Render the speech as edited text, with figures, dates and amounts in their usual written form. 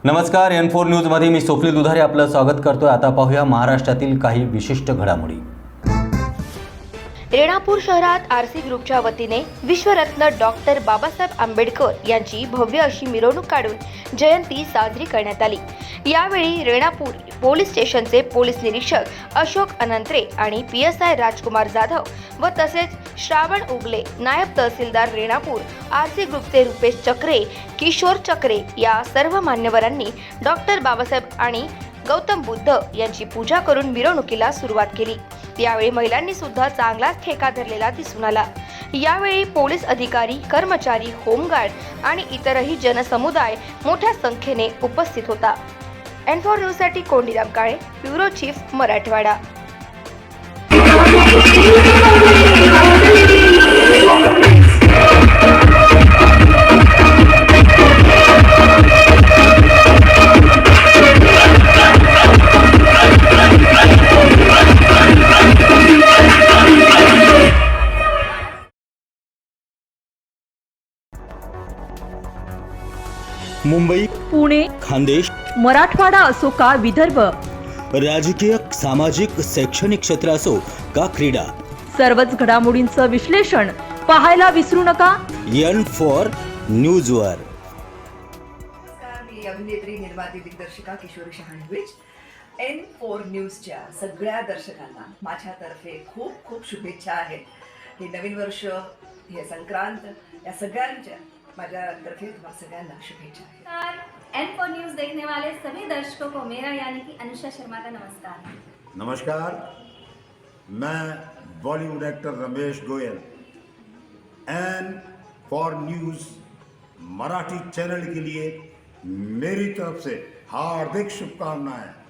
नमस्कार, N4 न्यूजमध्ये मी स्वप्नील दुधारे आपलं स्वागत करतोय। आता पाहूया महाराष्ट्रातील काही विशिष्ट घडामोडी। रेणापूर शहरात आरसी ग्रुपच्या वतीने विश्वरत्न डॉक्टर बाबासाहेब आंबेडकर यांची भव्य अशी मिरवणूक काढून जयंती साजरी करण्यात आली। यावेळी रेणापूर पोलीस स्टेशनचे पोलीस निरीक्षक अशोक अनंत्रे आणि PSI राजकुमार जाधव व तसेच श्रावण उगले, नायब तहसीलदार रेणापूर, आरसी ग्रुपचे रुपेश चक्रे, किशोर चक्रे या सर्व मान्यवरांनी डॉक्टर बाबासाहेब आणि गौतम बुद्ध यांची पूजा करून मिरवणुकीला सुरुवात केली। यावेळी महिलांनी सुद्धा चांगलाच ठेका धरलेला दिसून आला। यावेळी पोलीस अधिकारी, कर्मचारी, होमगार्ड आणि इतरही जनसमुदाय मोठ्या संख्येने उपस्थित होता। N4 न्यूजसाठी कोंडीराम काळे, ब्युरो चीफ, मराठवाडा। मुंबई, पुणे, खानदेश, मराठवाडा असो का विदर्भ, राजकीय, सामाजिक, शैक्षणिक क्षेत्र असो का क्रीडा, सर्वच घडामोडींचं विश्लेषण पाहायला विसरू नका N4 न्यूजवर। नमस्कार, मी अभिनेत्री, निर्माती, दिग्दर्शिका किशोरी शहाणविज। N4 न्यूजच्या सगळ्या दर्शकांना माझ्यातर्फे खूप खूप शुभेच्छा आहेत। हे नवीन वर्ष, हे संक्रांत, या सगळ्यांच्या माझ्यातर्फे तुम्हाला सगळ्यांना शुभेच्छा आहेत। N4 न्यूज देखने वाले सभी दर्शकों को मेरा यानी कि अनुषा शर्मा का नमस्कार। नमस्कार, मैं Bollywood actor Ramesh Goyal N4 news Marathi channel के लिए मेरी तरफ से हार्दिक शुभकामनाएं।